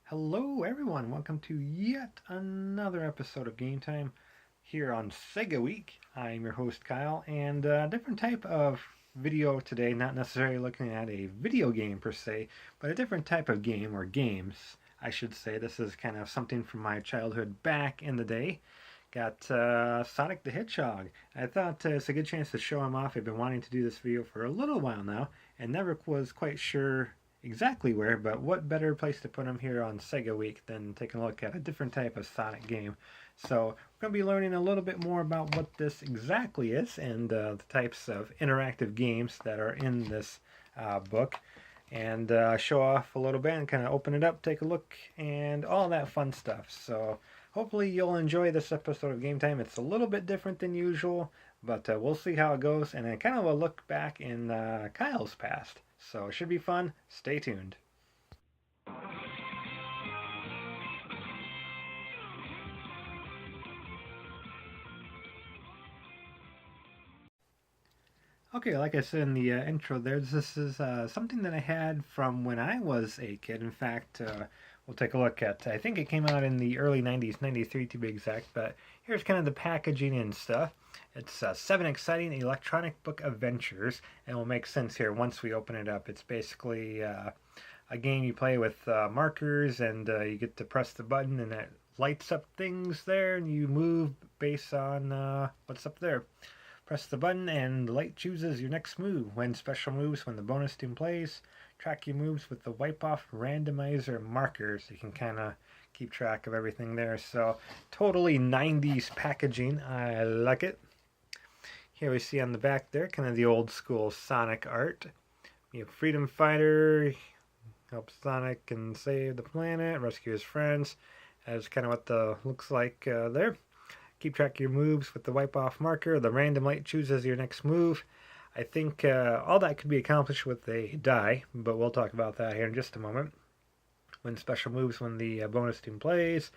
Hello, everyone. Welcome to yet another episode of Game Time here on Sega Week. I'm your host, Kyle, and a different type of video today, not necessarily looking at a video game per se, but a different type of game, or games, I should say. This is kind of something from my childhood back in the day. Got Sonic the Hedgehog. I thought it's a good chance to show him off. I've been wanting to do this video for a little while now, and never was quite sure exactly where, but what better place to put him here on Sega Week than taking a look at a different type of Sonic game. So we're going to be learning a little bit more about what this exactly is and the types of interactive games that are in this book, and show off a little bit and kind of open it up, take a look, and all that fun stuff. So hopefully you'll enjoy this episode of Game Time. It's a little bit different than usual, but we'll see how it goes, and kind of a look back in Kyle's past. So it should be fun. Stay tuned. Okay, like I said in the intro there, this is something that I had from when I was a kid. In fact, we'll take a look at, I think it came out in the early 90s, 93 to be exact, but here's kind of the packaging and stuff. It's 7 exciting electronic book adventures, and it will make sense here once we open it up. It's basically a game you play with markers, and you get to press the button, and it lights up things there, and you move based on what's up there. Press the button and the light chooses your next move. When special moves when the bonus team plays. Track your moves with the wipe off randomizer marker, so you can kind of keep track of everything there. So totally 90s packaging. I like it. Here we see on the back there kind of the old school Sonic art. You have Freedom Fighter, helps Sonic and save the planet, rescue his friends. That's kind of what the looks like there. Keep track of your moves with the wipe off marker. The random light chooses your next move. I think all that could be accomplished with a die, but we'll talk about that here in just a moment. When special moves when the bonus team plays,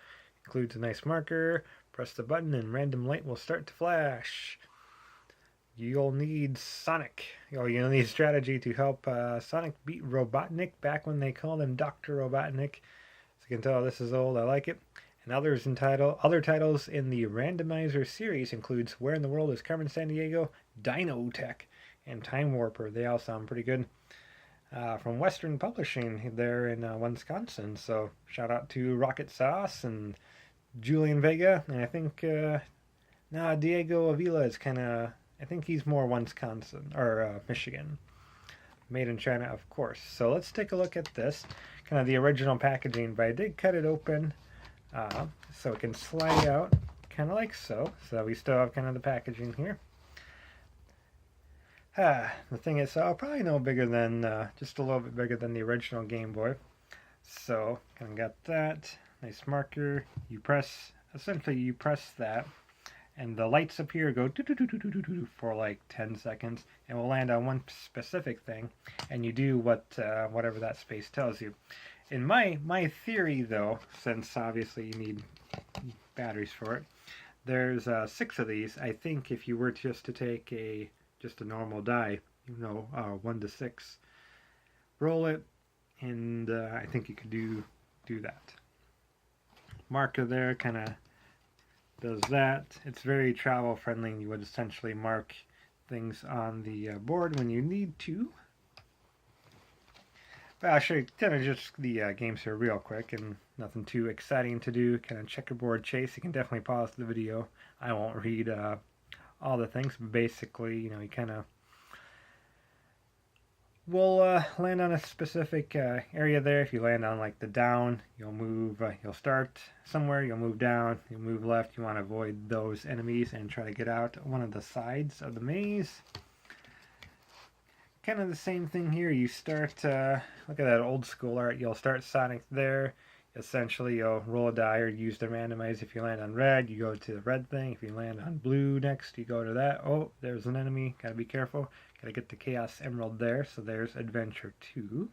includes a nice marker. Press the button and random light will start to flash. You'll need Sonic. You'll need strategy to help Sonic beat Robotnik back when they called him Dr. Robotnik. So you can tell this is old. I like it. And other titles in the Randomizer series includes Where in the World is Carmen Sandiego, Dino Tech, and Time Warper. They all sound pretty good. From Western Publishing there in Wisconsin. So shout out to Rocket Sauce and Julian Vega. And I think Diego Avila is kind of, I think he's more Wisconsin or Michigan. Made in China, of course. So let's take a look at this. Kind of the original packaging, but I did cut it open so it can slide out kind of like so. So we still have kind of the packaging here. The thing is, I'll probably no bigger than, just a little bit bigger than the original Game Boy. So kind of got that. Nice marker. Essentially you press that, and the lights up here go for like 10 seconds, and will land on one specific thing, and you do whatever that space tells you. In my theory, though, since obviously you need batteries for it, there's 6 of these. I think if you were just to take just a normal die, 1 to 6, roll it, and I think you could do that. Marker there kind of does that. It's very travel friendly. You would essentially mark things on the board when you need to. But I'll show you kind of just the games here real quick, and nothing too exciting to do. Kind of checkerboard chase. You can definitely pause the video. I won't read all the things, but basically, you kind of will land on a specific area there. If you land on like the down, you'll move. You'll start somewhere. You'll move down. You'll move left. You want to avoid those enemies and try to get out one of the sides of the maze. Kind of the same thing here. You start, look at that old school art. You'll start Sonic there. Essentially, you'll roll a die or use the randomize. If you land on red, you go to the red thing. If you land on blue next, you go to that. Oh, there's an enemy. Gotta be careful. Gotta get the Chaos Emerald there. So there's Adventure 2.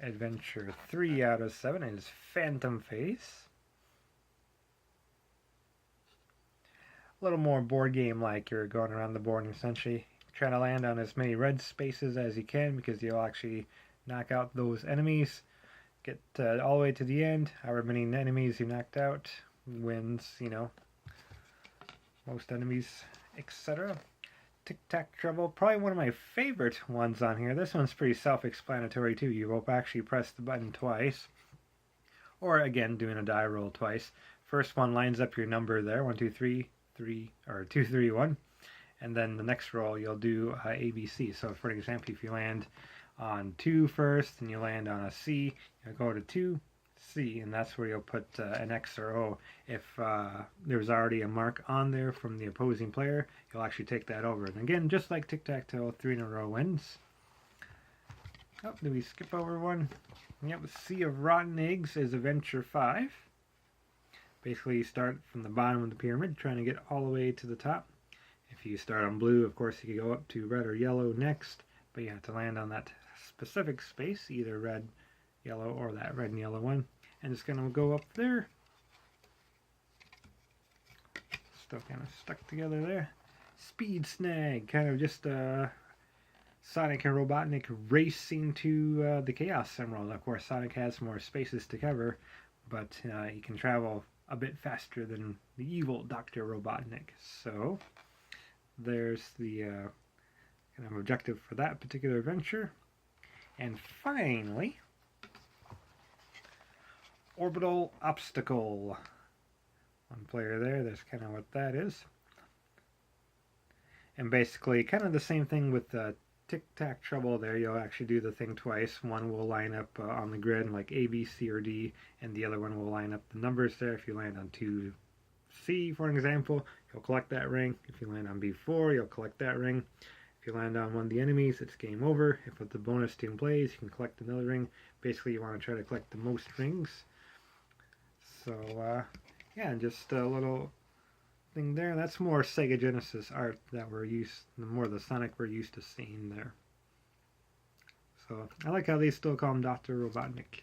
Adventure 3 out of 7 is Phantom Face. A little more board game like. You're going around the board and essentially trying to land on as many red spaces as you can, because you'll actually knock out those enemies, get all the way to the end. However many enemies you knocked out wins, you know, most enemies, etc. Tic-tac-trouble, probably one of my favorite ones on here. This one's pretty self-explanatory too. You will actually press the button twice, or again doing a die roll twice. First one lines up your number there, 1, 2, 3, 3, or 2, 3, 1, and then the next roll you'll do ABC. So for example, if you land on 2 first and you land on a C, you'll go to 2, C, and that's where you'll put an X or O. If there's already a mark on there from the opposing player, you'll actually take that over. And again, just like tic-tac-toe, 3 in a row wins. Oh, did we skip over one? Yep, Sea of Rotten Eggs is Adventure 5. Basically, you start from the bottom of the pyramid, trying to get all the way to the top. If you start on blue, of course, you can go up to red or yellow next, but you have to land on that specific space, either red, yellow, or that red and yellow one. And it's going to go up there. Still kind of stuck together there. Speed Snag, kind of just Sonic and Robotnik racing to the Chaos Emerald. Of course, Sonic has more spaces to cover, but he can travel a bit faster than the evil Dr. Robotnik. So there's the kind of objective for that particular adventure. And finally, Orbital Obstacle. One player there, that's kind of what that is. And basically, kind of the same thing with Tic-Tac-Trouble there. You'll actually do the thing twice. One will line up on the grid like A, B, C, or D, and the other one will line up the numbers there. If you land on 2C, for example, you'll collect that ring. If you land on B4, you'll collect that ring. If you land on one of the enemies, it's game over. If with the bonus team plays, you can collect another ring. Basically, you want to try to collect the most rings. So, yeah, just a little thing there. That's more Sega Genesis art that we're used, more the Sonic we're used to seeing there. So, I like how they still call him Dr. Robotnik.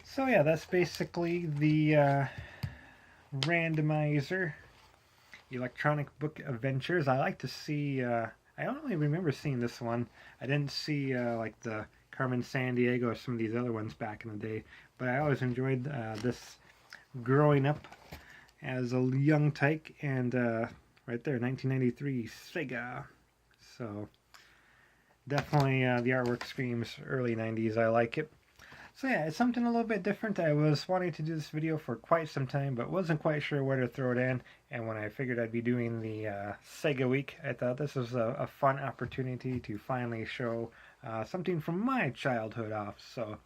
So, yeah, that's basically the randomizer electronic book adventures. I like to see, I don't really remember seeing this one. I didn't see like the Carmen Sandiego or some of these other ones back in the day, but I always enjoyed this growing up as a young tyke, and right there, 1993 Sega. So definitely the artwork screams early 90s. I like it. So yeah, it's something a little bit different. I was wanting to do this video for quite some time, but wasn't quite sure where to throw it in. And when I figured I'd be doing the Sega Week, I thought this was a fun opportunity to finally show something from my childhood off. So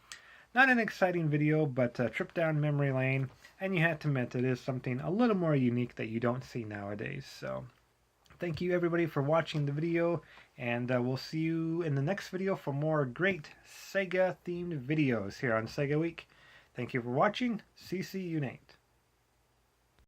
not an exciting video, but a trip down memory lane. And you have to admit, it is something a little more unique that you don't see nowadays. So thank you everybody for watching the video, and we'll see you in the next video for more great Sega themed videos here on Sega Week. Thank you for watching. CC Unite.